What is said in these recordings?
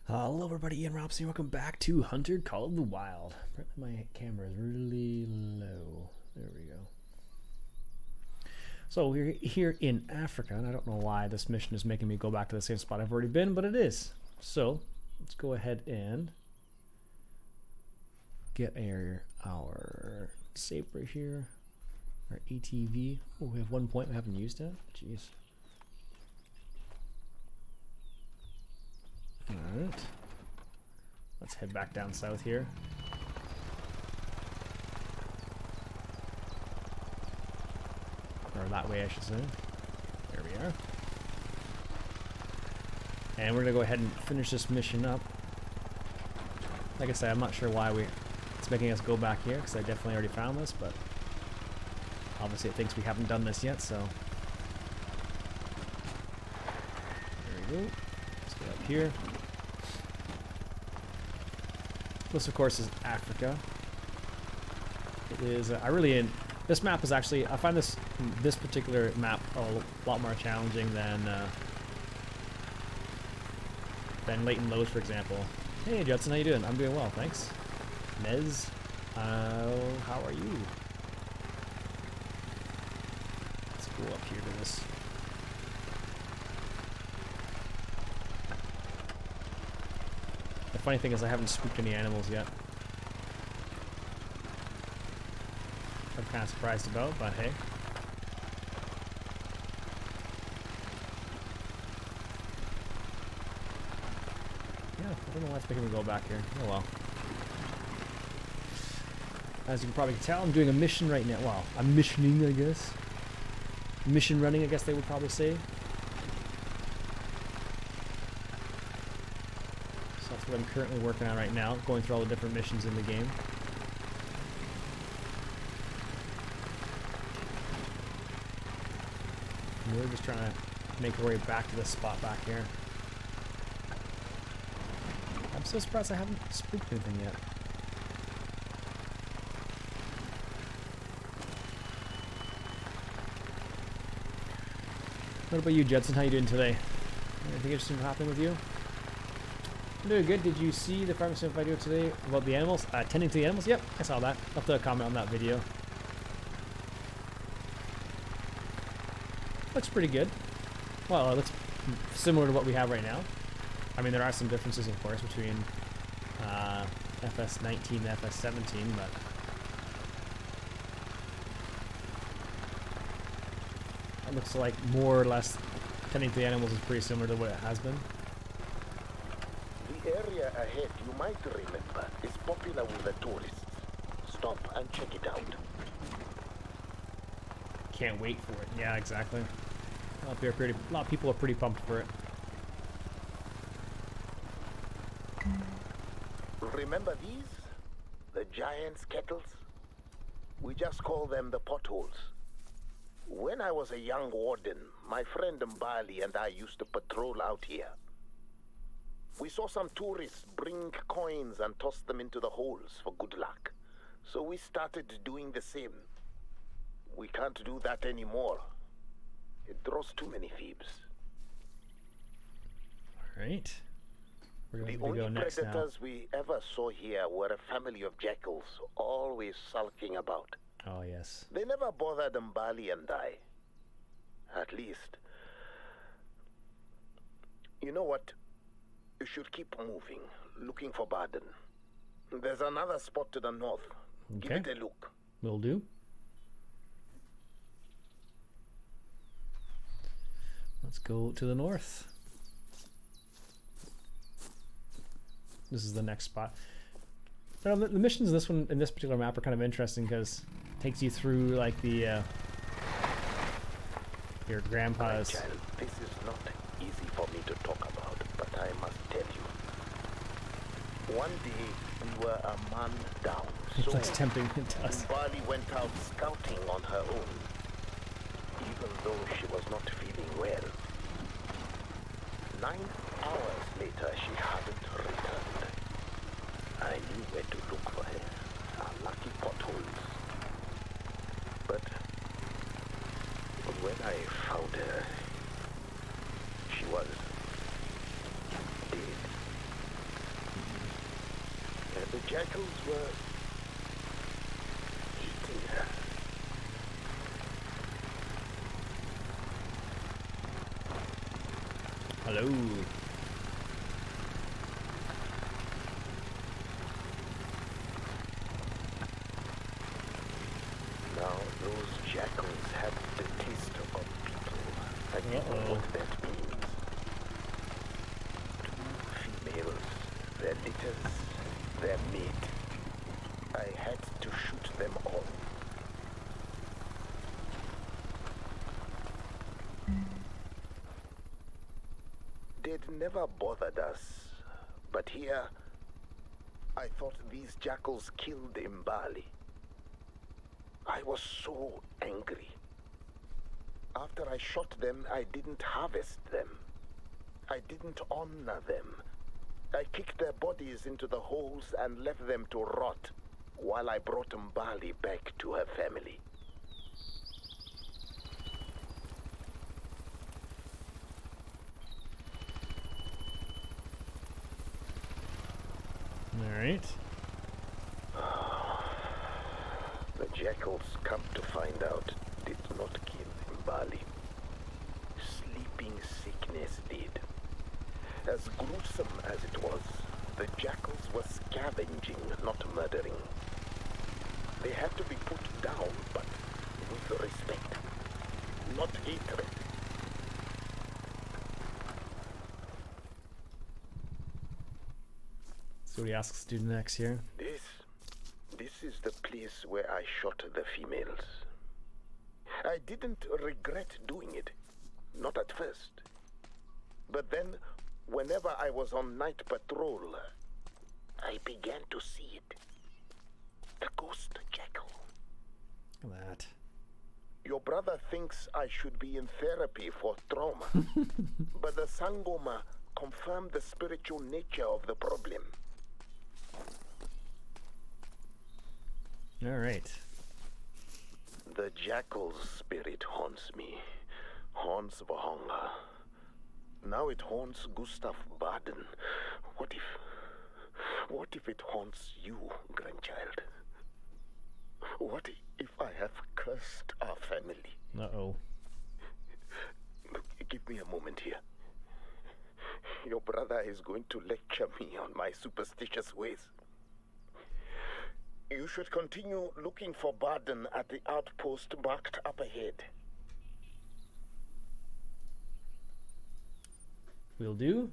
Hello everybody, Ian Robson. Welcome back to Hunter Call of the Wild. My camera is really low. There we go. So we're here in Africa, and I don't know why this mission is making me go back to the same spot I've already been, but it is. So let's go ahead and get our save right here, our ATV. Oh, we have 1 point we haven't used it. Jeez. Alright. Let's head back down south here. Or that way, I should say. There we are. And we're going to go ahead and finish this mission up. Like I said, I'm not sure why it's making us go back here, because I definitely already found this, but obviously it thinks we haven't done this yet, so. There we go. Let's go up here. This, of course, is Africa. It is. This map is actually. I find this particular map a lot more challenging than Leighton Lows, for example. Hey, Judson, how you doing? I'm doing well, thanks. Nez, how are you? Let's go up here to this. The funny thing is I haven't spooked any animals yet. I'm kind of surprised about, but hey. Yeah, I don't know why it's making me go back here. Oh well. As you can probably tell, I'm doing a mission right now. Well, I'm missioning, I guess. Mission running, I guess they would probably say. What I'm currently working on right now, going through all the different missions in the game. And we're just trying to make our way back to this spot back here. I'm so surprised I haven't spooked anything yet. What about you, Judson? How you doing today? Anything interesting happening with you? Doing good. Did you see the farming sim video today about the animals? Tending to the animals? Yep, I saw that. I'll have to comment on that video. Looks pretty good. Well, it looks similar to what we have right now. I mean, there are some differences, of course, between FS19 and FS17, but it looks like more or less tending to the animals is pretty similar to what it has been. The area ahead, you might remember, is popular with the tourists. Stop and check it out. Can't wait for it. Yeah, exactly. A lot of people are pretty pumped for it. Remember these? The giant's kettles? We just call them the potholes. When I was a young warden, my friend Mbali and I used to patrol out here. We saw some tourists bring coins and toss them into the holes for good luck. So we started doing the same. We can't do that anymore. It draws too many thieves. Alright. We're going The to go only next now. predators we ever saw here were a family of jackals, always sulking about. Oh, yes. They never bothered Mbali and I. At least. You know what? You should keep moving, looking for Baden. There's another spot to the north. Okay. Give it a look. Will do. Let's go to the north. This is the next spot. Now, the missions in this particular map are kind of interesting because it takes you through like the your grandpa's. My child, this is not easy for me to talk about, but I must tell you. One day we were a man down. It's So like tempting to us. Bali went out scouting on her own, even though she was not feeling well. 9 hours later, she hadn't returned. I knew where to look for her. Our lucky potholes. But when I found her, she was dead. jackals were eating her. Hello. Now those jackals have the taste of people. And you know what that means. Two females, their litters, their mate. I had to shoot them all. They'd never bothered us, but here, I thought these jackals killed Mbali. I was so angry. After I shot them, I didn't harvest them. I didn't honor them. I kicked their bodies into the holes and left them to rot while I brought Mbali back to her family. Alright. The jackals, come to find out, did not kill Mbali. Sleeping sickness did. As gruesome as it was, the jackals were scavenging, not murdering. They had to be put down, but with respect, not hatred. So we ask student X here. This is the place where I shot the females. I didn't regret doing it, not at first. But then, whenever I was on night patrol, I began to see it. The ghost jackal. Look at that. Your brother thinks I should be in therapy for trauma. But the Sangoma confirmed the spiritual nature of the problem. Alright. The jackal's spirit haunts me. Haunts Vahonga. Now it haunts Gustav Baden. What if it haunts you, grandchild? What if I have cursed our family? Uh-oh. Give me a moment here. Your brother is going to lecture me on my superstitious ways. You should continue looking for Baden at the outpost marked up ahead. Will do.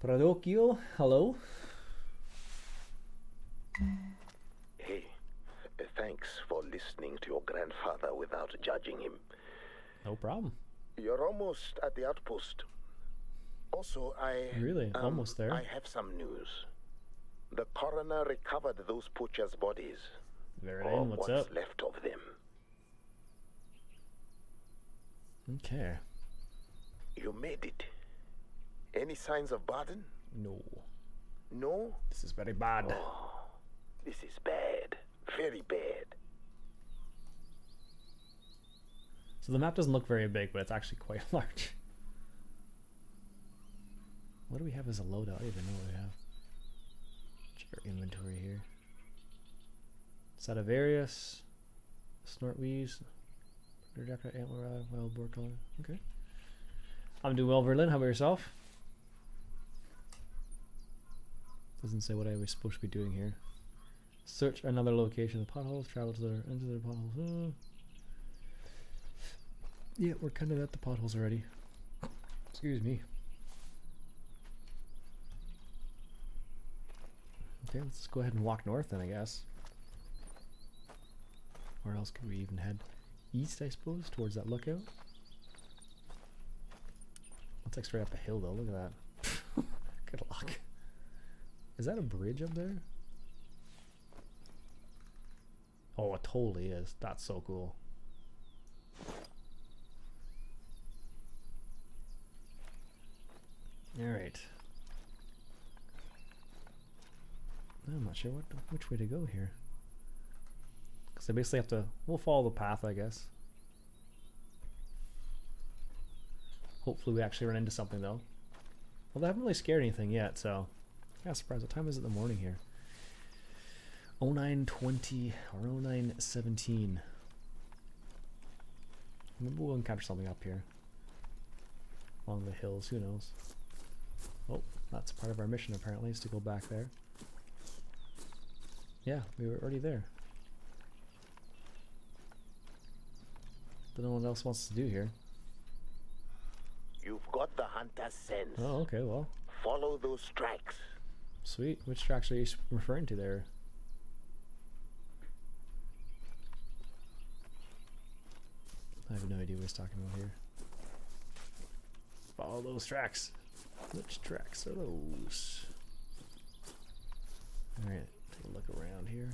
Pradokio, hello. Hey, thanks for listening to your grandfather without judging him. No problem. You're almost at the outpost. Also, Really? Almost there? I have some news. The coroner recovered those poachers' bodies. Very Or what's what's up? left of them. Okay. You made it. Any signs of Baden? No. No? This is very bad. Oh, this is bad. Very bad. So the map doesn't look very big, but it's actually quite large. What do we have as a loadout? I don't even know what we have. Check our inventory here. Stradivarius, Snortweeze, Jacket, Antler, Wild Boar Color. Okay. I'm doing well, Verlin. How about yourself? Doesn't say what I was supposed to be doing here. Search another location. The potholes, travel to the into the potholes. Yeah, we're kind of at the potholes already. Excuse me. Okay, let's just go ahead and walk north then, I guess. Where else could we even head? East, I suppose, towards that lookout. Looks like straight up a hill, though. Look at that. Good luck. Is that a bridge up there? Oh, it totally is. That's so cool. Alright. I'm not sure which way to go here. Because I basically have to... We'll follow the path, I guess. Hopefully we actually run into something, though. Well, they haven't really scared anything yet, so... Yeah, surprised. What time is it in the morning here? 0920 or 0917. Maybe we'll capture something up here. Along the hills, who knows? Oh, that's part of our mission apparently, is to go back there. Yeah, we were already there. Don't know what else wants to do here. You've got the hunter's sense. Oh, okay, well. Follow those tracks. Sweet. Which tracks are you referring to there? I have no idea what he's talking about here. Follow those tracks. Which tracks are those? Alright, take a look around here.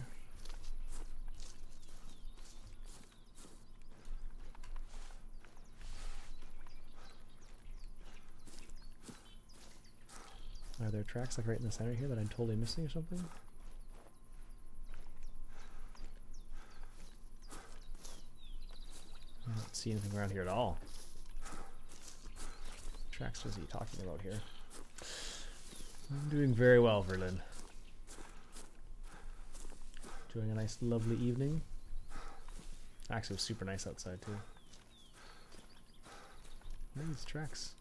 Are there tracks like right in the center here that I'm totally missing or something? I don't see anything around here at all. What tracks was he talking about here? I'm doing very well, Verlin. Doing a nice lovely evening. Actually, it was super nice outside too. Where are these tracks?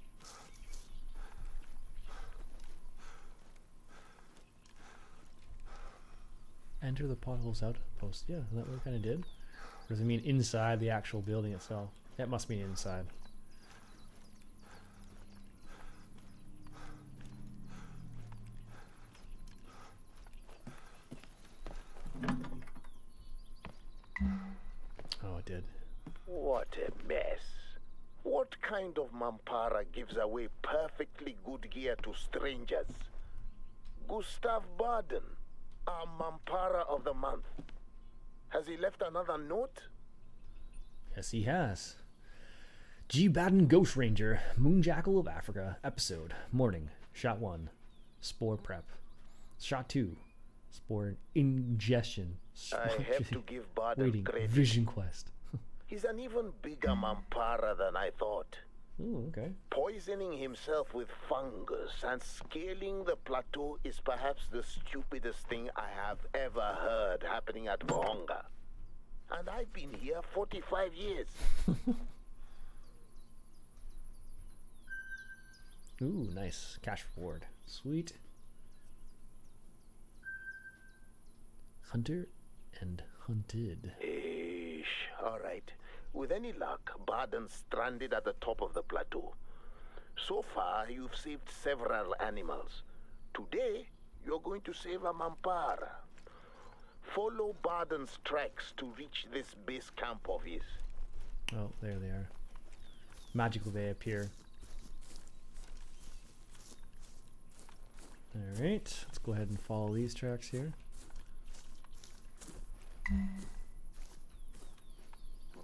Enter the potholes outpost. Yeah, is that what we kind of did? Or does it mean inside the actual building itself? That must mean inside. Oh, it did. What a mess. What kind of Mampara gives away perfectly good gear to strangers? Gustav Baden, our Mampara of the month. Has he left another note? Yes, he has. G. Baden Ghost Ranger, Moonjackal of Africa, episode, morning, shot 1, spore prep. Shot 2, spore ingestion. I have to give Baden Waiting, credit. vision quest. He's an even bigger Mampara than I thought. Ooh, okay. Poisoning himself with fungus and scaling the plateau is perhaps the stupidest thing I have ever heard happening at Bahonga. And I've been here 45 years. Ooh, nice. Cash reward. Sweet. Hunter and hunted. Eesh. All right. With any luck, Baden's stranded at the top of the plateau. So far, you've saved several animals. Today, you're going to save a Mampara. Follow Baden's tracks to reach this base camp of his. Oh, there they are. Magically they appear. Alright, let's go ahead and follow these tracks here.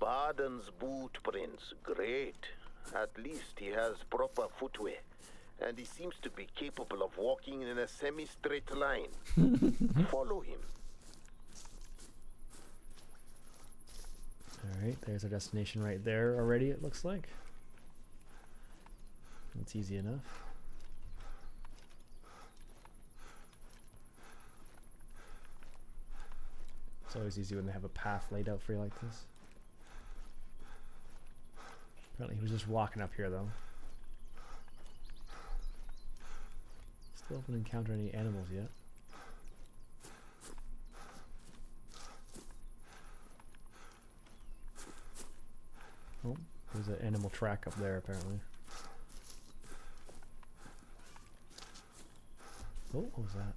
Baden's boot prints, great. At least he has proper footwear. And he seems to be capable of walking in a semi-straight line. Follow him. Alright, there's our destination right there already, it looks like. That's easy enough. It's always easy when they have a path laid out for you like this. Apparently he was just walking up here though. Still haven't encountered any animals yet. Oh, there's an animal track up there apparently. Oh, what was that?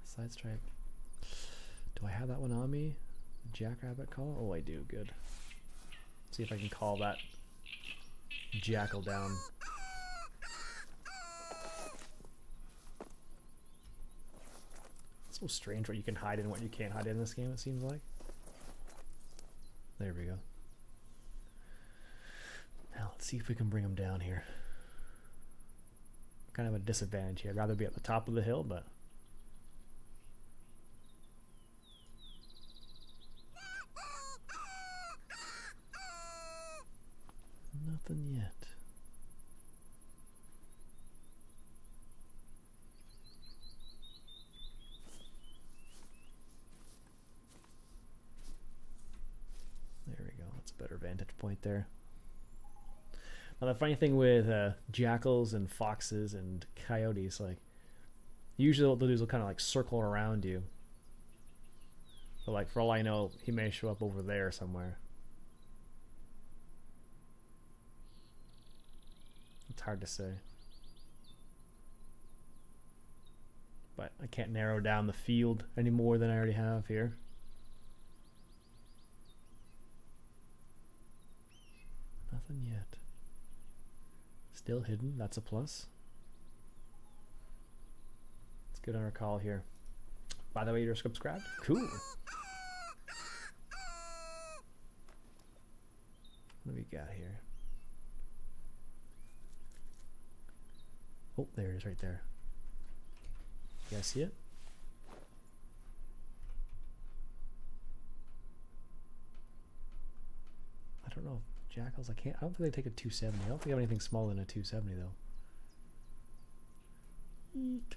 Side stripe. Do I have that one on me? Jackrabbit call? Oh, I do. Good. See if I can call that jackal down. It's so strange what you can hide in and what you can't hide in this game, it seems like. There we go. Now let's see if we can bring him down here. Kind of a disadvantage here. I'd rather be at the top of the hill, but nothing yet. point there. Now the funny thing with jackals and foxes and coyotes, like usually what they'll do is they'll kind of like circle around you. But like for all I know, he may show up over there somewhere. It's hard to say. But I can't narrow down the field any more than I already have here. Nothing yet. Still hidden, that's a plus. Let's get on our call here. By the way, you're subscribed? Cool. What do we got here? Oh, there it is right there. You guys see it? I don't know. Jackals, I don't think they take a 270. I don't think I have anything smaller than a 270 though. Eek.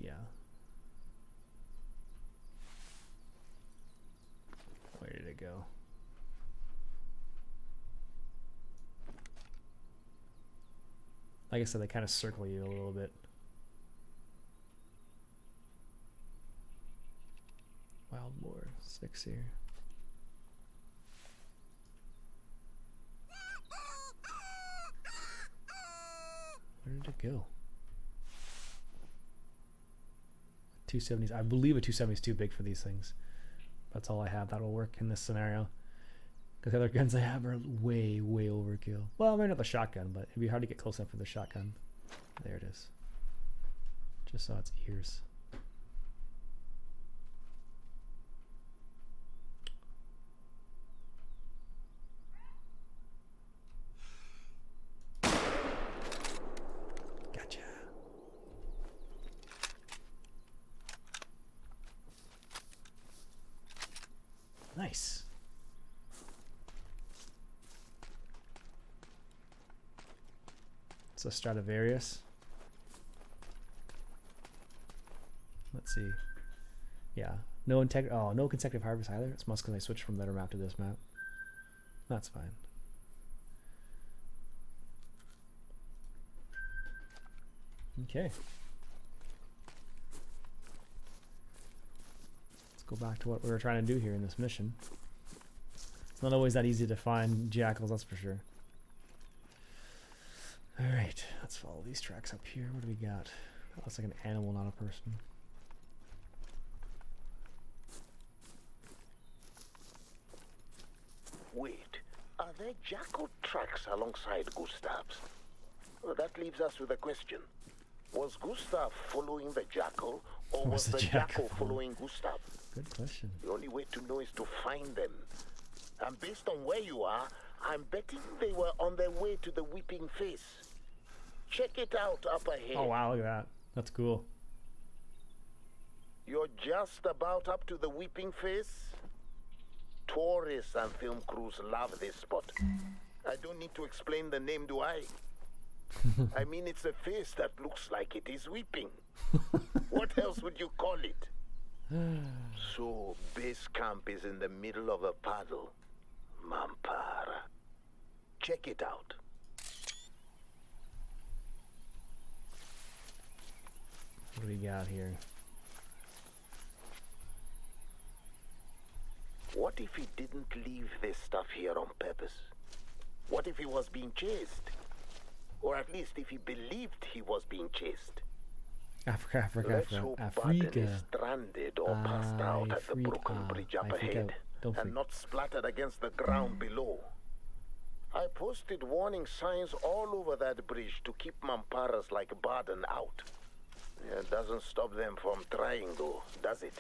Yeah. Where did it go? Like I said, they kind of circle you a little bit. Wild boar, 6 here. Where did it go? 270s. I believe a 270 is too big for these things. That's all I have. That'll work in this scenario. Because the other guns I have are way, way overkill. Well, maybe not the shotgun, but it'd be hard to get close enough for the shotgun. There it is. Just saw its ears. Gotcha. Nice. It's a Stradivarius. Let's see. Yeah, no no consecutive harvest either. It's must because I switched from better map to this map. That's fine. Okay. Let's go back to what we were trying to do here in this mission. It's not always that easy to find jackals, that's for sure. Alright, let's follow these tracks up here. What do we got? That looks like an animal, not a person. Wait, are there jackal tracks alongside Gustav's? Well, that leaves us with a question. Was Gustav following the jackal, or was the jackal following Gustav? Good question. The only way to know is to find them. And based on where you are, I'm betting they were on their way to the Weeping Face. Check it out up ahead. Oh wow, look at that. That's cool. You're just about up to the Weeping Face? Tourists and film crews love this spot. I don't need to explain the name, do I? I mean, it's a face that looks like it is weeping. What else would you call it? So, base camp is in the middle of a puddle. Mampara. Check it out. What do we got here? What if he didn't leave this stuff here on purpose? What if he was being chased? Or at least if he believed he was being chased. Let's hope Barton is stranded or passed out at the broken bridge up ahead and not splattered against the ground below. I posted warning signs all over that bridge to keep Mamparas like Barton out. It doesn't stop them from trying though, does it?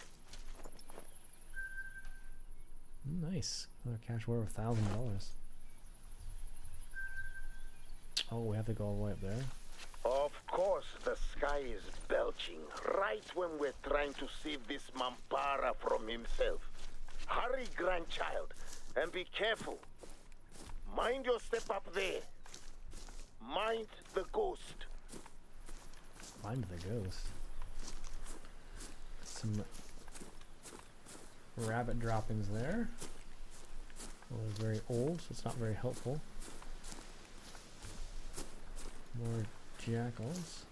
Nice. Another cash worth of $1,000. Oh, we have to go all the way up there? Of course the sky is belching right when we're trying to save this Mampara from himself. Hurry, grandchild, and be careful. Mind your step up there. Mind the ghost. Mind the ghost. Some rabbit droppings there. Well, it's very old, so it's not very helpful. More jackals.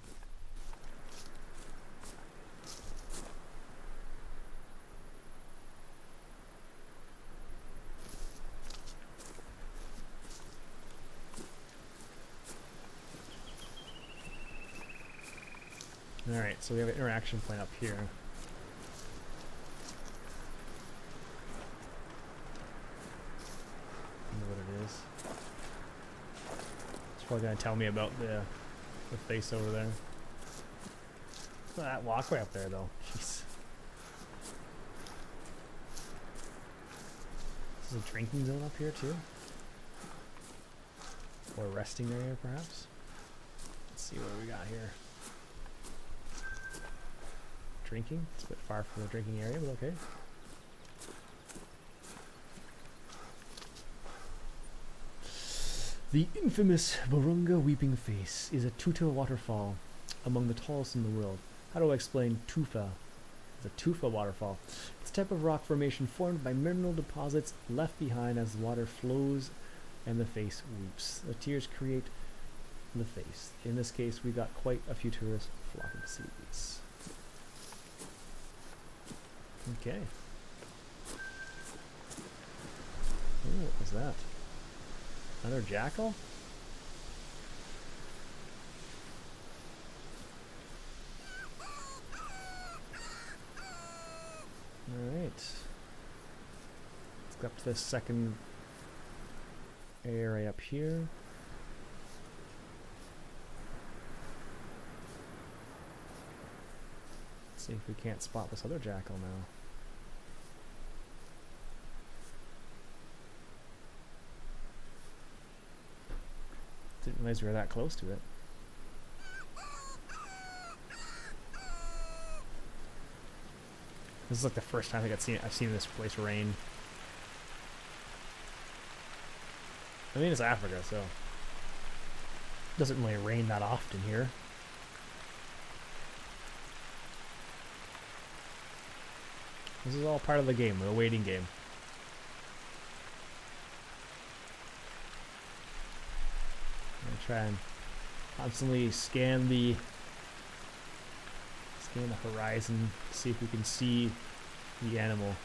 Alright, so we have an interaction point up here. I don't know what it is. It's probably going to tell me about the face over there. Look at that walkway up there, though. Jeez. This is a drinking zone up here, too. Or a resting area, perhaps. Let's see what we got here. Drinking? It's a bit far from the drinking area, but okay. The infamous Virunga Weeping Face is a tufa waterfall among the tallest in the world. How do I explain tufa? It's a tufa waterfall. It's a type of rock formation formed by mineral deposits left behind as the water flows and the face weeps. The tears create the face. In this case, we got quite a few tourists flocking to see these. Okay. Ooh, what was that? Another jackal? Alright. Let's go up to this second area up here. Let's see if we can't spot this other jackal now. Didn't realize we were that close to it. This is like the first time I think I've seen this place rain. I mean, it's Africa, so it doesn't really rain that often here. This is all part of the game, the waiting game. Try and constantly scan the horizon, see if we can see the animal.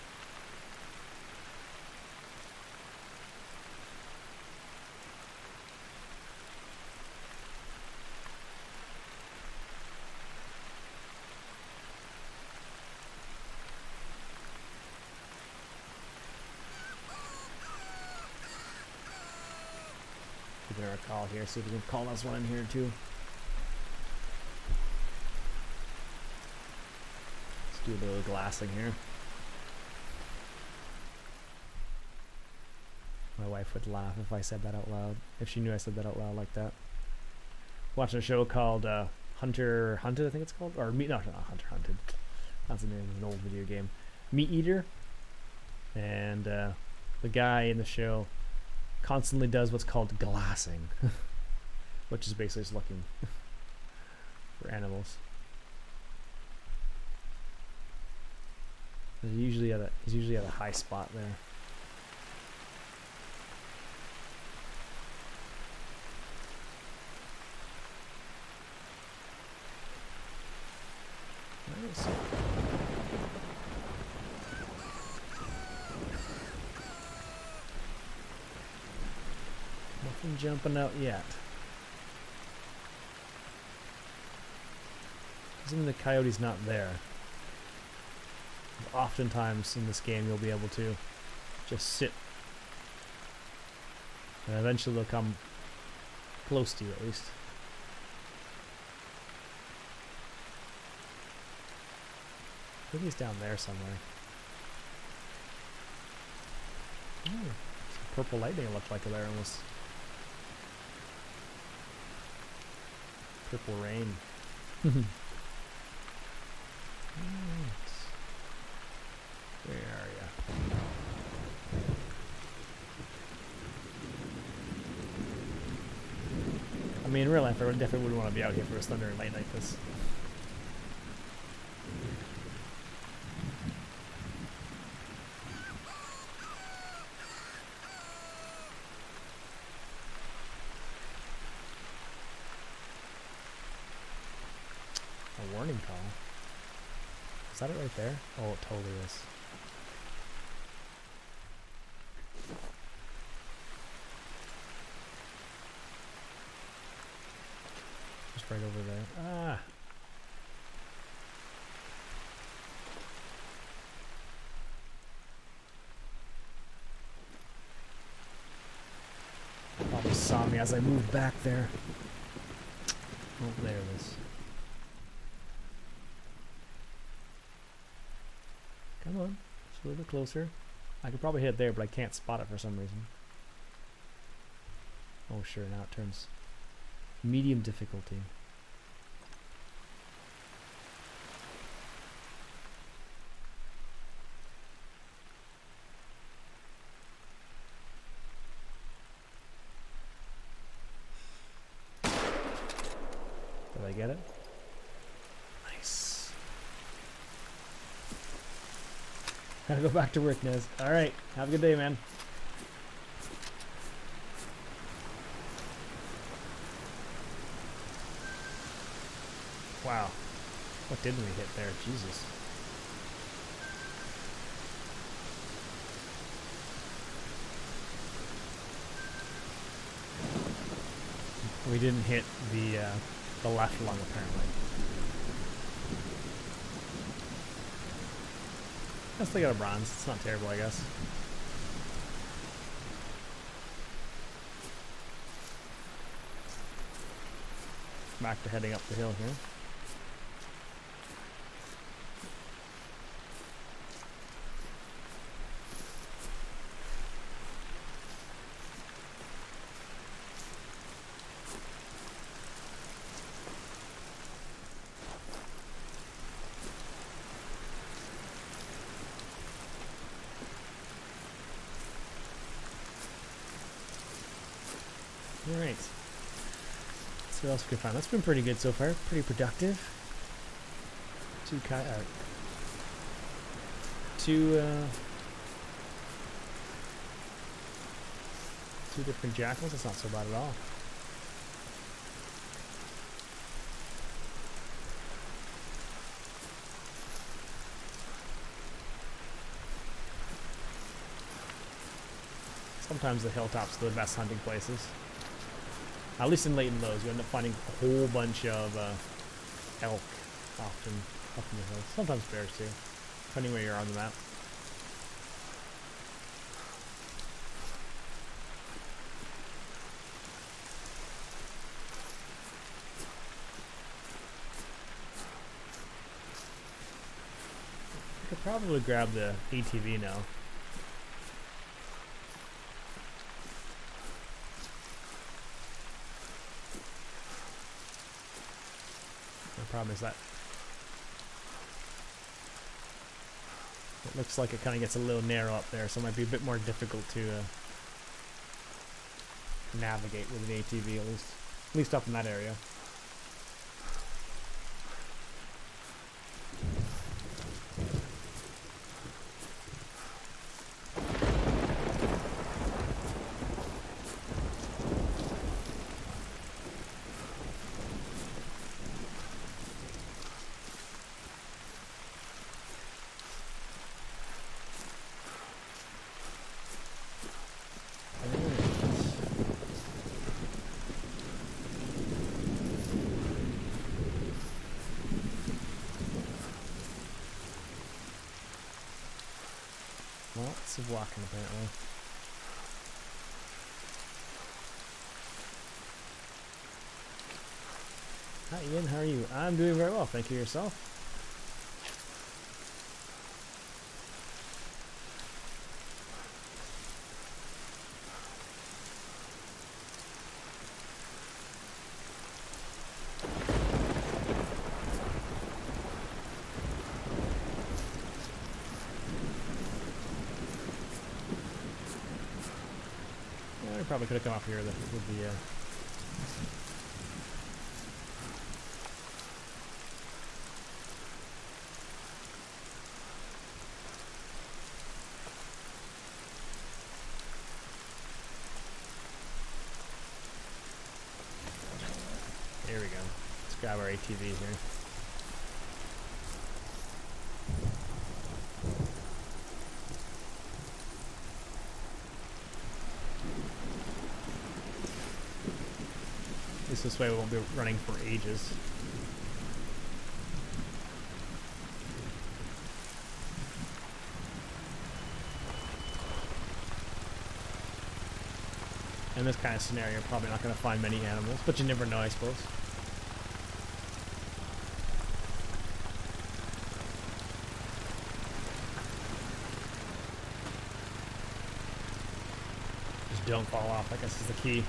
Give her a call here, see if we can call us one in here too. Let's do a little glassing here. My wife would laugh if I said that out loud, if she knew I said that out loud like that. Watching a show called Hunter Hunted, I think it's called, or Meat. No, not Hunter Hunted. That's the name of an old video game. Meat Eater, and the guy in the show constantly does what's called glassing, which is basically just looking for animals. He's usually at a high spot there. Nice. Nothing jumping out yet. Assuming the coyote's not there. Oftentimes in this game you'll be able to just sit, and eventually they'll come close to you at least. I think he's down there somewhere. Oh, some purple lightning looked like there almost. Purple rain. Right. Where are you? I mean, in real life, I definitely wouldn't want to be out here for a thunder and light like this. warning call. Is that it right there? Oh, it totally is. Just right over there. Ah! Probably saw me as I moved back there. Oh, there it is. Come on, just a little bit closer. I could probably hit it there, but I can't spot it for some reason. Oh sure, now it turns medium difficulty. Did I get it? Nice. Gotta go back to work, Nez. Alright, have a good day, man. Wow. What didn't we hit there? Jesus. We didn't hit the left lung, apparently. I still got a bronze. It's not terrible, I guess. Back to heading up the hill here. Alright. Let's see what else we can find. That's been pretty good so far. Pretty productive. Two different jackals. That's not so bad at all. Sometimes the hilltops are the best hunting places. At least in Leighton Lows, you end up finding a whole bunch of elk often up in the hills. Sometimes bears too, depending where you're on the map. I could probably grab the ATV now. Problem is that it looks like it kind of gets a little narrow up there, so it might be a bit more difficult to navigate with an ATV, at least up in that area. Lots of walking, apparently. Hi Ian, how are you? I'm doing very well, thank you. Yourself? Probably could have come up here with the There we go. Let's grab our ATV here. least this way we won't be running for ages. In this kind of scenario, you're probably not going to find many animals, but you never know, I suppose. Just don't fall off, I guess is the key.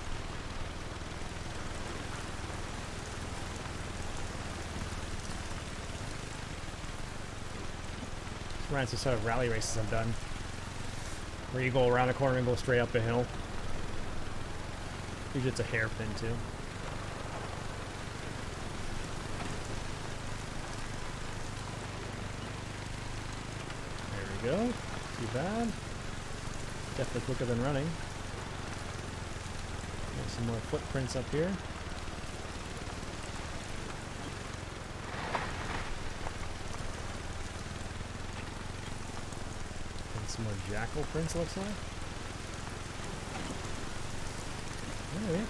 This reminds me of sort of rally races I've done, where you go around a corner and go straight up a hill. Usually it's a hairpin too. There we go. Too bad. Definitely quicker than running. Got some more footprints up here. And some more jackal prints, looks like. Alright.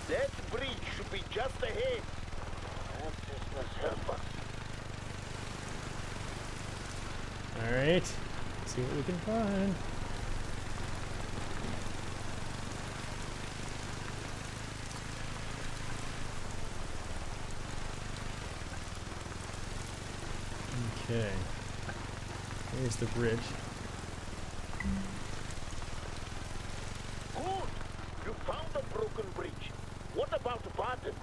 That bridge should be just ahead. Ancestors help us. Alright. Let's see what we can find. Okay. Here's the bridge. Good! You found a broken bridge. What about the button?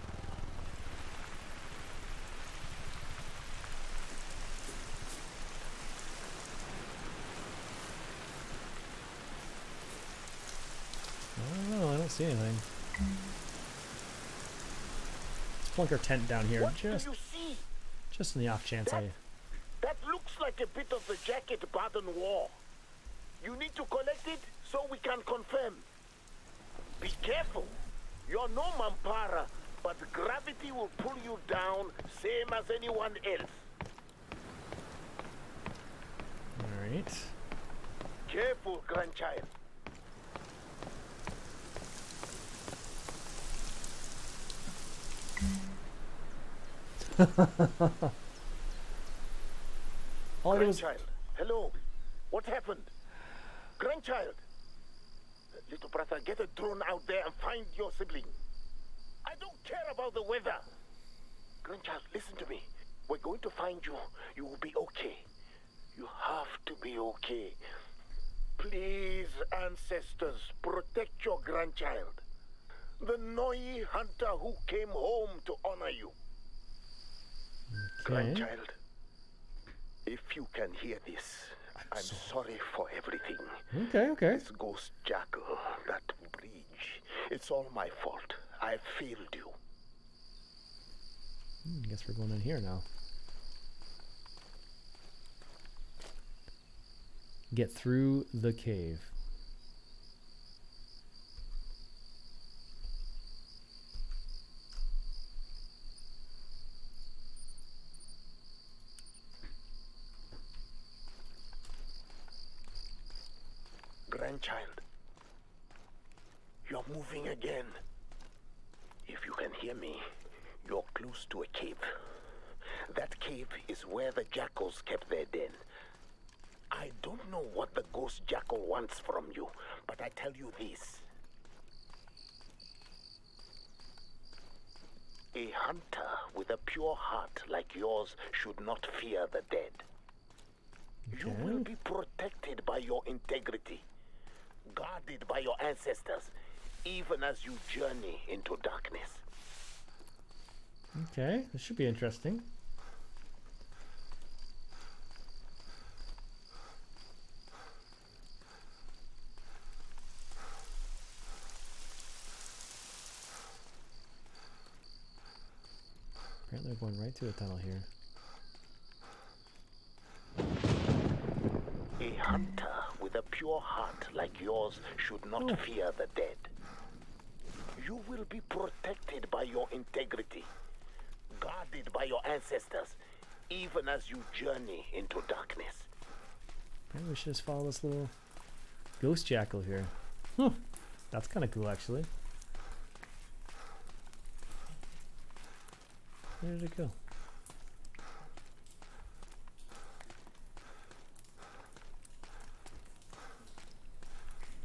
I don't know, I don't see anything. Let's plunk our tent down here What do you see? just in the off chance That looks like a bit of the jacket Baden wore. You need to collect it so we can confirm. Be careful. You're no Mampara, but gravity will pull you down same as anyone else. Alright. Careful, grandchild. Grandchild, hello. What happened? Grandchild. Little brother, get a drone out there and find your sibling. I don't care about the weather. Grandchild, listen to me. We're going to find you. You will be okay. You have to be okay. Please, ancestors, protect your grandchild. The Noi hunter who came home to honor you. Okay. Grandchild, if you can hear this, I'm sorry for everything. Okay. This ghost jackal, that bridge, it's all my fault. I failed you. Guess we're going in here now. Get through the cave. Grandchild, you're moving again. If you can hear me, you're close to a cave. That cave is where the jackals kept their den. I don't know what the ghost jackal wants from you, but I tell you this. A hunter with a pure heart like yours should not fear the dead. You will be protected by your integrity, guarded by your ancestors, even as you journey into darkness. Okay, this should be interesting. Apparently we're going right through a tunnel here. A hunter with a pure heart like yours should not fear the dead. You will be protected by your integrity, guarded by your ancestors, even as you journey into darkness. Maybe we should just follow this little ghost jackal here. Huh. That's kind of cool, actually. Where did it go?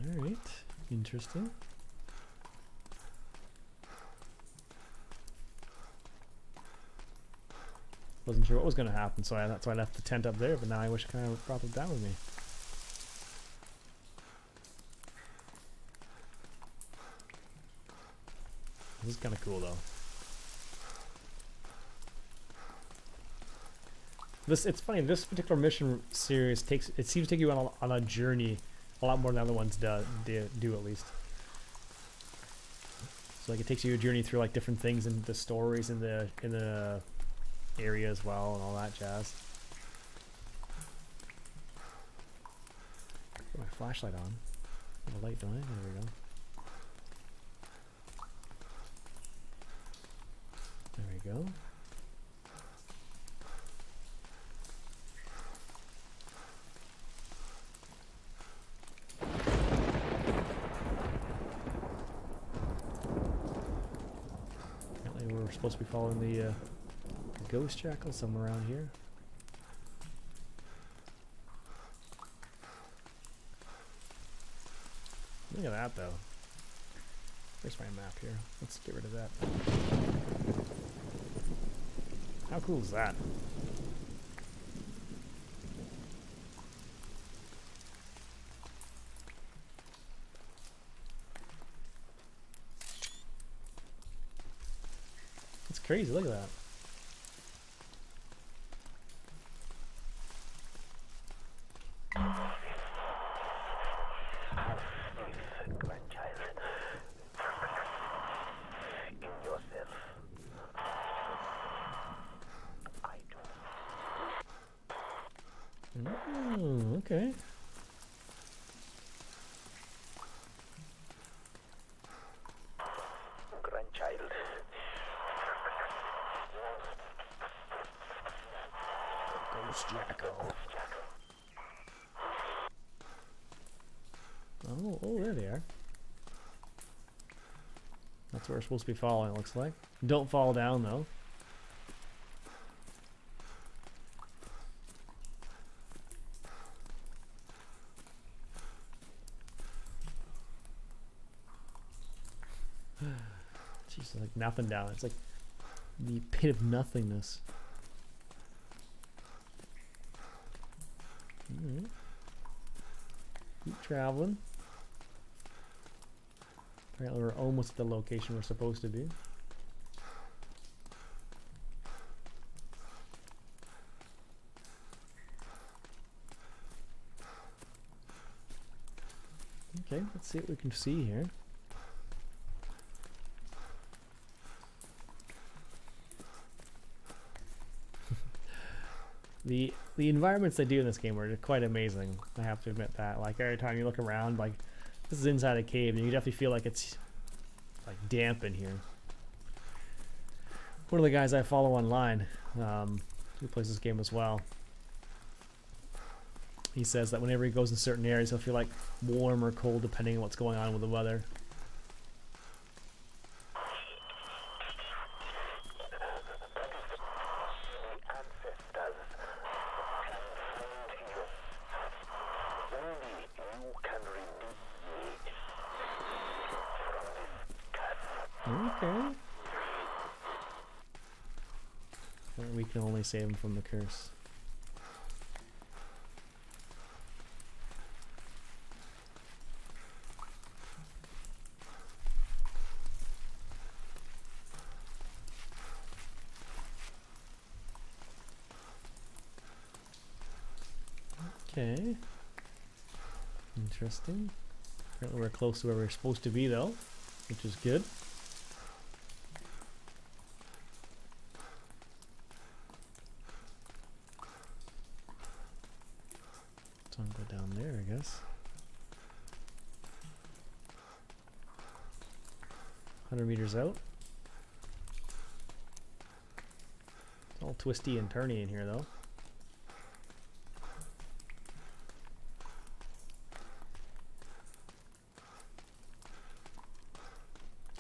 Alright, interesting. Wasn't sure what was going to happen, so that's why I left the tent up there, but now I wish I kind of brought it down with me. This is kind of cool, though. It's funny, this particular mission series seems to take you on a journey a lot more than the other ones do at least. So like it takes you a journey through like different things and the stories in the area as well and all that jazz. Put my flashlight on. The light, don't I? There we go. There we go. Apparently we're supposed to be following the ghost jackal somewhere around here. Look at that though. Where's my map here? Let's get rid of that. How cool is that? It's crazy, look at that. Oh, okay. Grandchild. Ghost jackal. Oh, there they are. That's where we're supposed to be following, it looks like. Don't fall down though. Jeez, like nothing down. It's like the pit of nothingness. Alright. Keep traveling. Apparently we're almost at the location we're supposed to be. Okay, let's see what we can see here. The environments they do in this game are quite amazing. I have to admit that. Like every time you look around, like this is inside a cave, and you definitely feel like it's like damp in here. One of the guys I follow online, who plays this game as well, he says that whenever he goes in certain areas, he'll feel like warm or cold depending on what's going on with the weather. Okay. We can only save him from the curse. Okay. Interesting. Apparently we're close to where we're supposed to be though, which is good. So I'll go down there, I guess. 100 meters out. It's all twisty and turny in here though.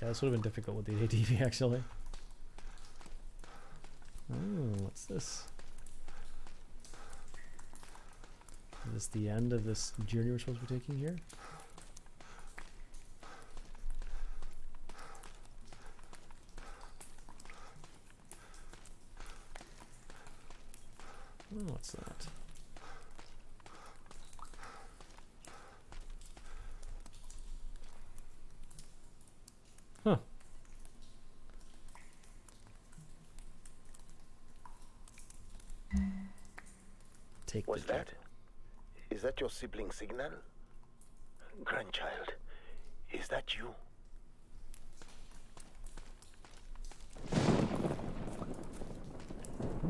Yeah, this would have been difficult with the ATV actually. Oh, what's this? Is this the end of this journey we're supposed to be taking here? Oh, what's that? Huh. Take What's the that? Is that your sibling signal? Grandchild, is that you?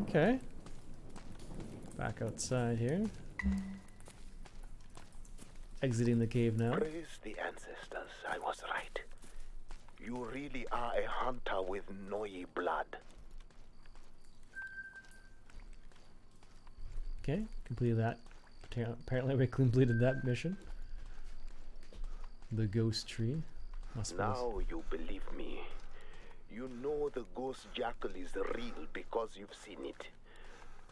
Okay. Back outside here. Exiting the cave now. Praise the ancestors, I was right. You really are a hunter with Noi blood. Okay, completed that. Apparently we completed that mission. The ghost tree. Now you believe me. You know the ghost jackal is real because you've seen it.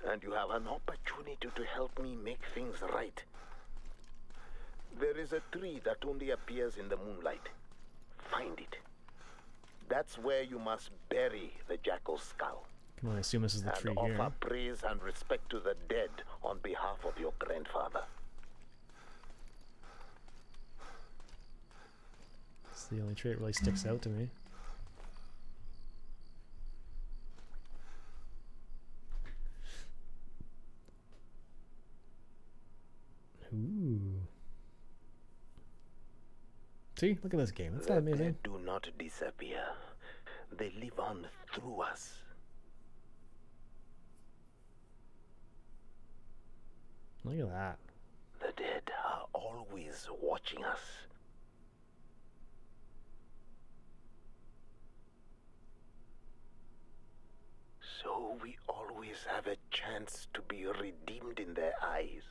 And you have an opportunity to help me make things right. There is a tree that only appears in the moonlight. Find it. That's where you must bury the jackal's skull. Can only assume this is the tree and here. offer praise and respect to the dead on behalf of your grandfather. It's the only tree that really sticks out to me. Ooh. See, look at this game. That's not amazing. The dead do not disappear. They live on through us. Look at that. The dead are always watching us. So we always have a chance to be redeemed in their eyes.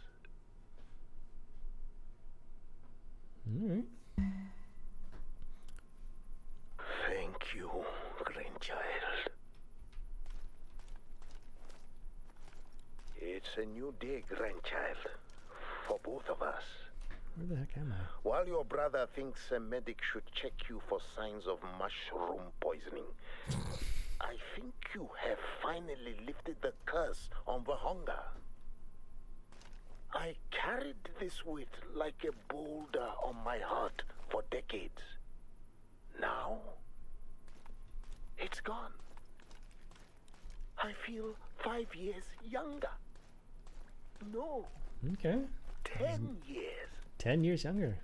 Alright. Thank you, grandchild. It's a new day, grandchild, for both of us. Where the heck am I? While your brother thinks a medic should check you for signs of mushroom poisoning, I think you have finally lifted the curse on the hunger. I carried this weight like a boulder on my heart for decades. Now, it's gone. I feel 5 years younger. No, Okay. 10 years. 10 years younger.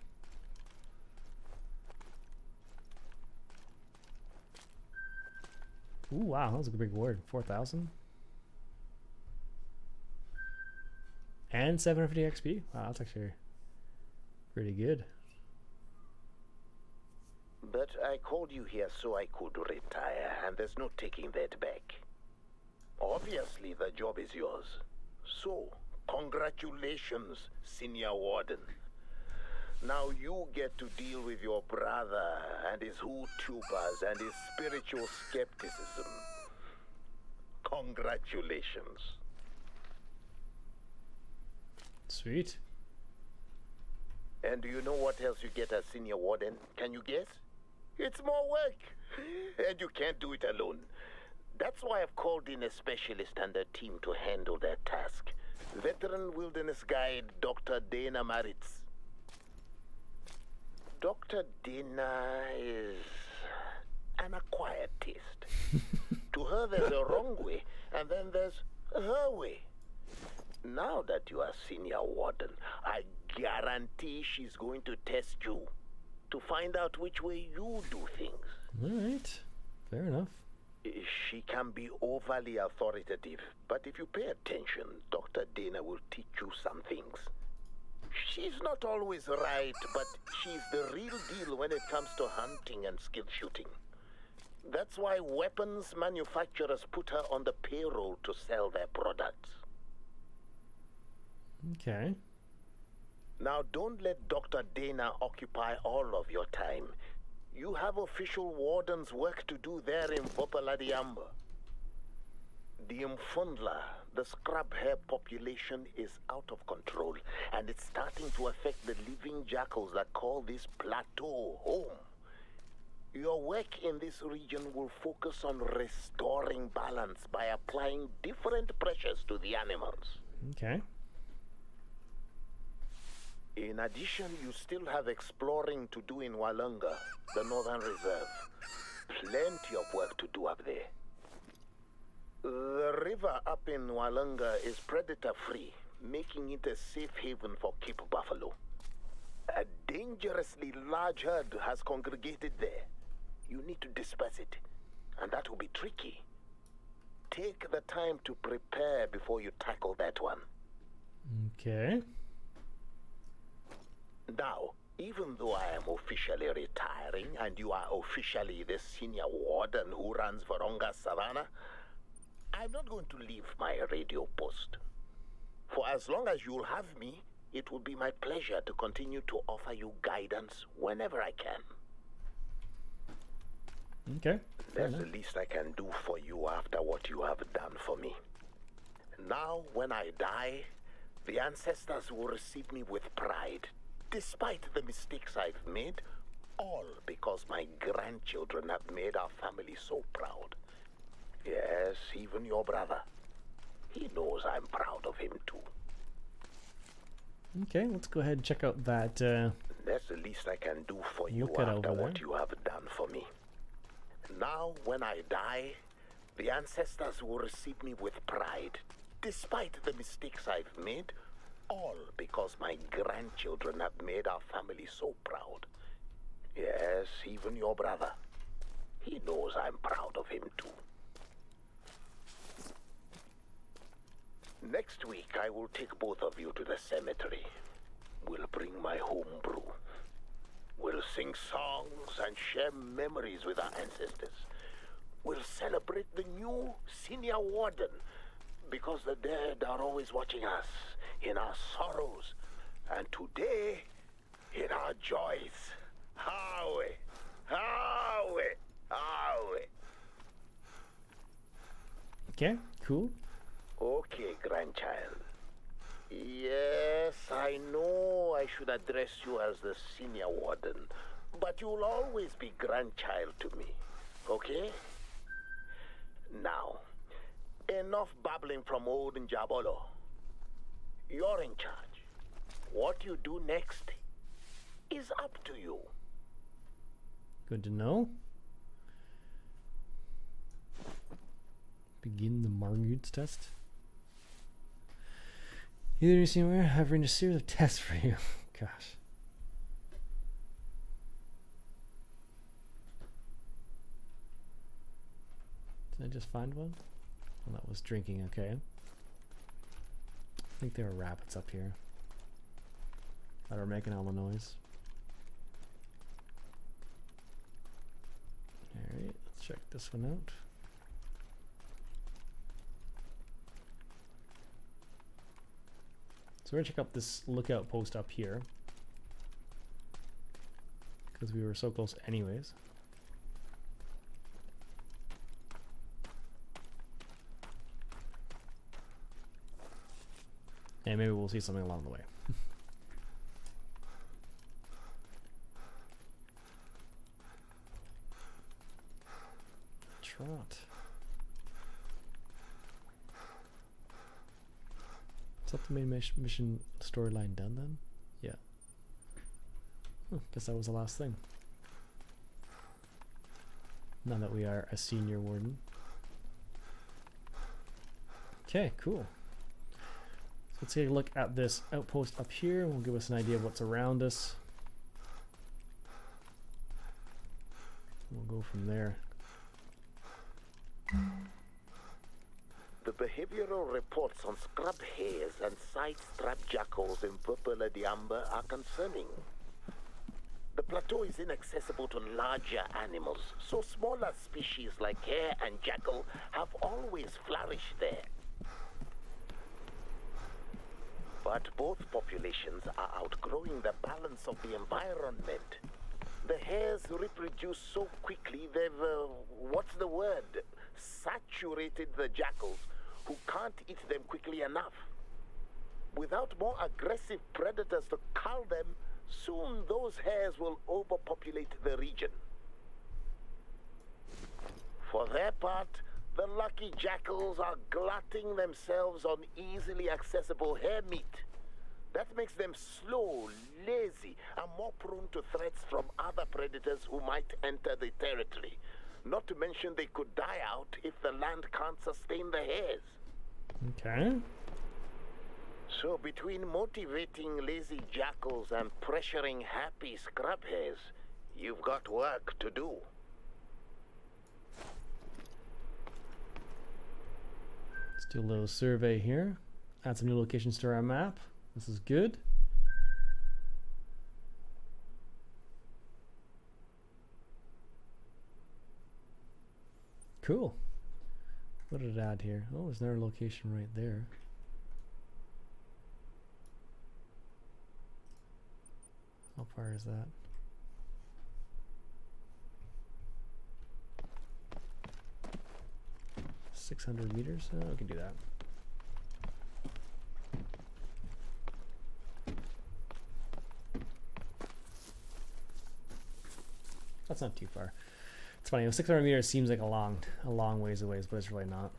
Ooh, wow, that was a big reward. 4,000. And 750 XP. Wow, that's actually pretty good. But I called you here so I could retire, and there's no taking that back. Obviously, the job is yours. So, congratulations, Senior Warden. Now you get to deal with your brother and his YouTubers and his spiritual skepticism. Congratulations. Sweet. And do you know what else you get as Senior Warden? Can you guess? It's more work. And you can't do it alone. That's why I've called in a specialist and a team to handle that task. Veteran wilderness guide Dr. Dana Maritz. Dr. Dana is an acquired taste. To her, there's a wrong way, and then there's her way. Now that you are Senior Warden, I guarantee she's going to test you to find out which way you do things. Alright. Fair enough. She can be overly authoritative, but if you pay attention, Dr. Dana will teach you some things. She's not always right, but she's the real deal when it comes to hunting and skill shooting. That's why weapons manufacturers put her on the payroll to sell their products. Okay. Now, don't let Dr. Dana occupy all of your time. You have official warden's work to do there in Vopaladiamba. The Mfundla, the scrub hair population, is out of control, and it's starting to affect the living jackals that call this plateau home. Your work in this region will focus on restoring balance by applying different pressures to the animals. Okay. In addition, you still have exploring to do in Walunga, the Northern Reserve. Plenty of work to do up there. The river up in Walunga is predator-free, making it a safe haven for Cape buffalo. A dangerously large herd has congregated there. You need to disperse it, and that will be tricky. Take the time to prepare before you tackle that one. Okay. Now, even though I am officially retiring and you are officially the senior warden who runs Varonga Savannah, I'm not going to leave my radio post. For as long as you'll have me, it will be my pleasure to continue to offer you guidance whenever I can. Okay. That's the least I can do for you after what you have done for me. Now, when I die, the ancestors will receive me with pride, despite the mistakes I've made, all because my grandchildren have made our family so proud. Yes, even your brother. He knows I'm proud of him too. Okay, let's go ahead and check out that. That's the least I can do for you after what you have done for me. Now, when I die, the ancestors will receive me with pride, despite the mistakes I've made, all because my grandchildren have made our family so proud. Yes, even your brother. He knows I'm proud of him too. Next week, I will take both of you to the cemetery. We'll bring my home brew. We'll sing songs and share memories with our ancestors. We'll celebrate the new senior warden, because the dead are always watching us in our sorrows, and today in our joys. Howe, howe, howe. Okay, cool. Okay, grandchild. Yes, I know I should address you as the senior warden, but you'll always be grandchild to me, okay? Now, enough babbling from old Njabolo. You're in charge. What you do next is up to you. Good to know. Begin the Marguerite's test. Either you see where I've run a series of tests for you. Gosh. Did I just find one? Well, that was drinking, okay. I think there were rabbits up here that are making all the noise. Alright, let's check this one out. So we're gonna check out this lookout post up here, because we were so close anyways. And maybe we'll see something along the way. Trot. Is that the main mission storyline done then? Yeah. Oh, guess that was the last thing. Now that we are a senior warden. Okay, cool. So let's take a look at this outpost up here. Will give us an idea of what's around us. We'll go from there. The behavioral reports on scrub hares and side-strap jackals in Vopaladiamba are concerning. The plateau is inaccessible to larger animals, so smaller species like hare and jackal have always flourished there. But both populations are outgrowing the balance of the environment. The hares reproduce so quickly they've, what's the word? Saturated the jackals, who can't eat them quickly enough. Without more aggressive predators to cull them, soon those hares will overpopulate the region. For their part, the lucky jackals are glutting themselves on easily accessible hare meat. That makes them slow, lazy, and more prone to threats from other predators who might enter the territory. Not to mention they could die out if the land can't sustain the hares. Okay. So between motivating lazy jackals and pressuring happy scrub hares, you've got work to do. Let's do a little survey here. Add some new locations to our map. This is good. Cool. What did it add here? Oh, there's another location right there. How far is that? $600 meters? Oh, we can do that. That's not too far. It's funny, 600 meters seems like a long ways away, but it's really not.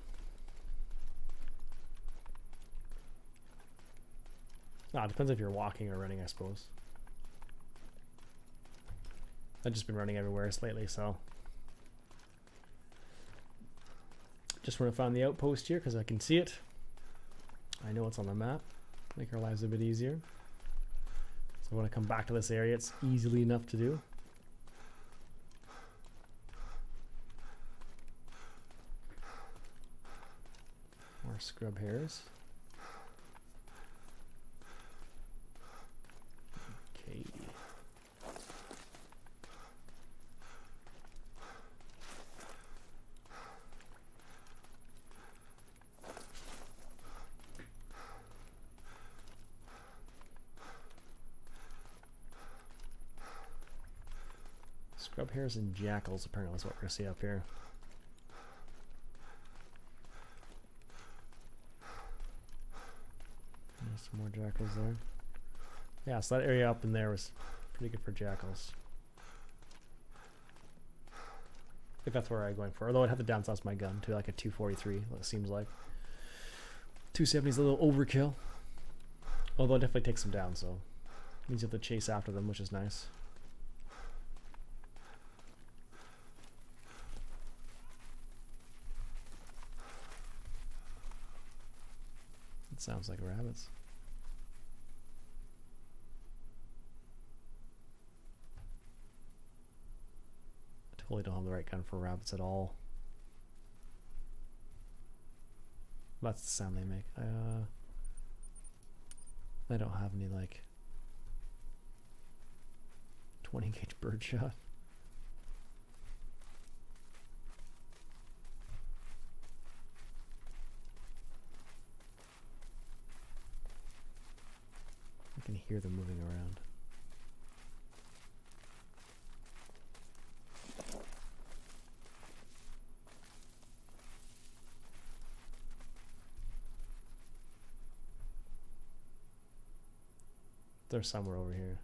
Ah, it depends if you're walking or running, I suppose. I've just been running everywhere lately, so. Just want to find the outpost here because I can see it. I know it's on the map. Make our lives a bit easier. So when I come back to this area, it's easily enough to do. More scrub hairs. Okay. Scrub hairs and jackals apparently is what we're going to see up here. There's some more jackals there. Yeah, so that area up in there was pretty good for jackals. I think that's where I'm going for. Although I'd have to downsize my gun to like a 243, it seems like. 270 is a little overkill. Although it definitely takes them down, so it means you have to chase after them, which is nice. It sounds like rabbits. I totally don't have the right gun for rabbits at all. That's the sound they make. I don't have any like 20 gauge birdshot. I can hear them moving around. They're somewhere over here.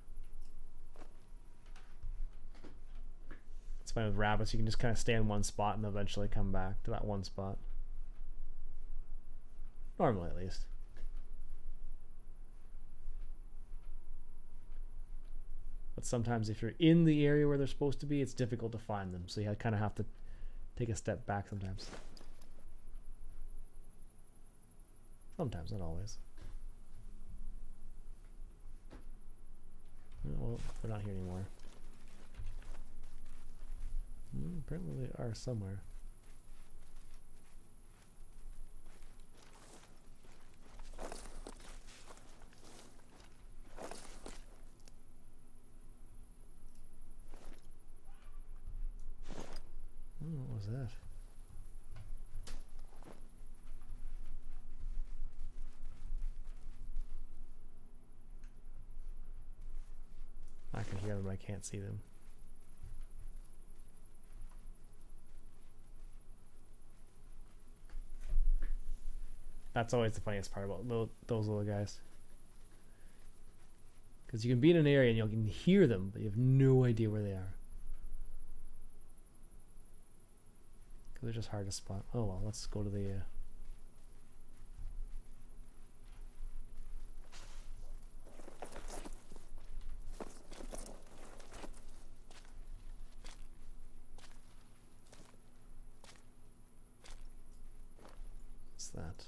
It's fine with rabbits, you can just kind of stay in one spot and eventually come back to that one spot. Normally, at least. But sometimes if you're in the area where they're supposed to be, it's difficult to find them. So you kind of have to take a step back sometimes. Sometimes, not always. Well, they're not here anymore. Apparently they are somewhere. What was that? I can hear them, but I can't see them. That's always the funniest part about those little guys. Because you can be in an area and you can hear them, but you have no idea where they are. Because they're just hard to spot. Oh well, let's go to the... What's that?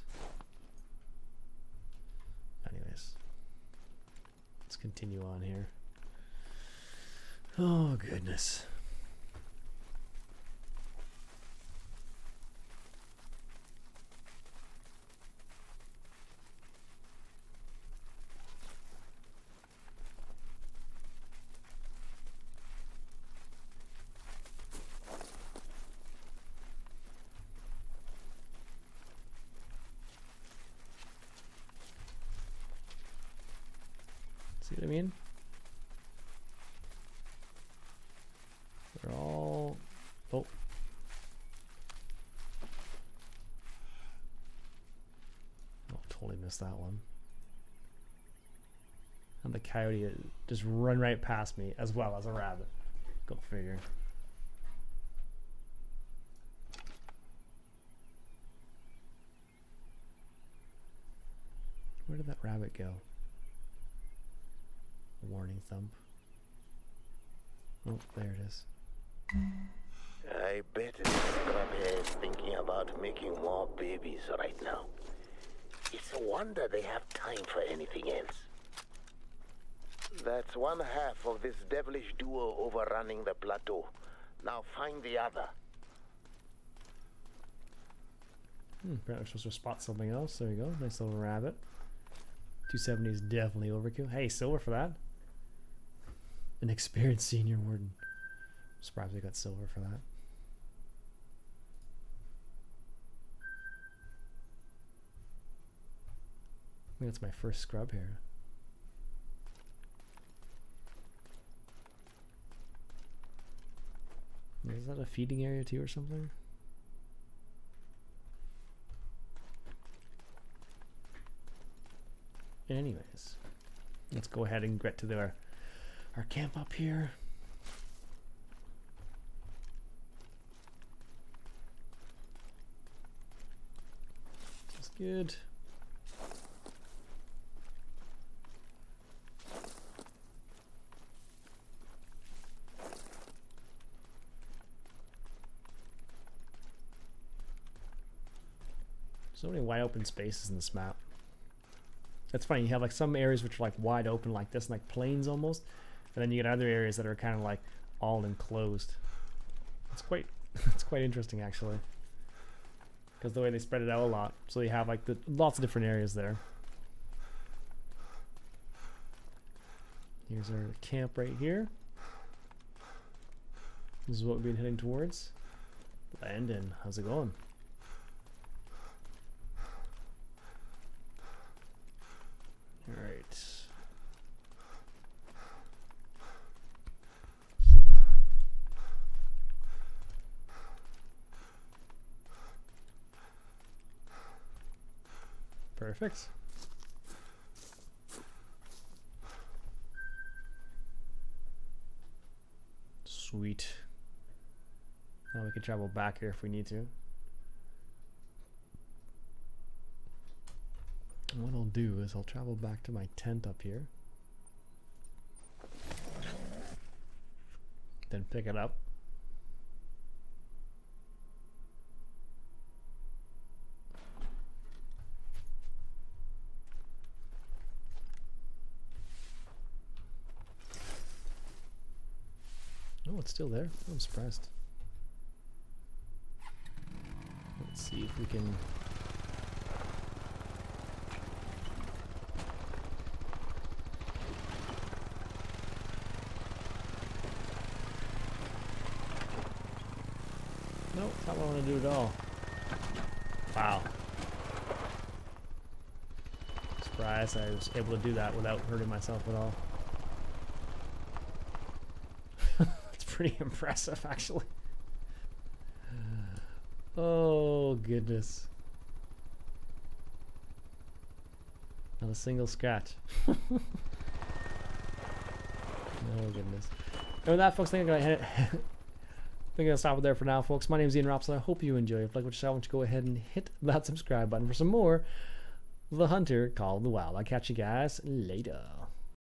Anyways. Let's continue on here. Oh, goodness. See what I mean? They're all... Oh. Oh, totally missed that one. And the coyote just run right past me as well as a rabbit. Go figure. Where did that rabbit go? Warning thump. Oh, there it is. I bet this scrubhead is thinking about making more babies right now. It's a wonder they have time for anything else. That's one half of this devilish duo overrunning the plateau. Now find the other. Apparently we're supposed to spot something else. There you go. Nice little rabbit. 270 is definitely overkill. Hey, silver for that. An experienced senior warden. I'm surprised we got silver for that. I think that's my first scrub here. Is that a feeding area too or something? Anyways, let's go ahead and get to our camp up here. That's good. So many wide open spaces in this map. That's funny, you have like some areas which are like wide open like this, like plains almost, and then you get other areas that are kind of like all enclosed. It's quite interesting actually, because the way they spread it out a lot. So you have like lots of different areas there. Here's our camp right here. This is what we've been heading towards. Landon, how's it going? All right. Perfect. Sweet. Now we can travel back here if we need to. And what I'll do is I'll travel back to my tent up here. Then pick it up. Oh, it's still there. I'm surprised. Let's see if we can... Nope, not what I want to do at all. Wow. Surprised I was able to do that without hurting myself at all. It's pretty impressive, actually. Oh, goodness. Not a single scratch. Oh goodness. And with that, folks, I think I'm gonna think I'll stop it there for now, folks. My name is Ian Robson. I hope you enjoy. If you like what you saw, why don't you go ahead and hit that subscribe button for some more The Hunter Called the Wild. I'll catch you guys later.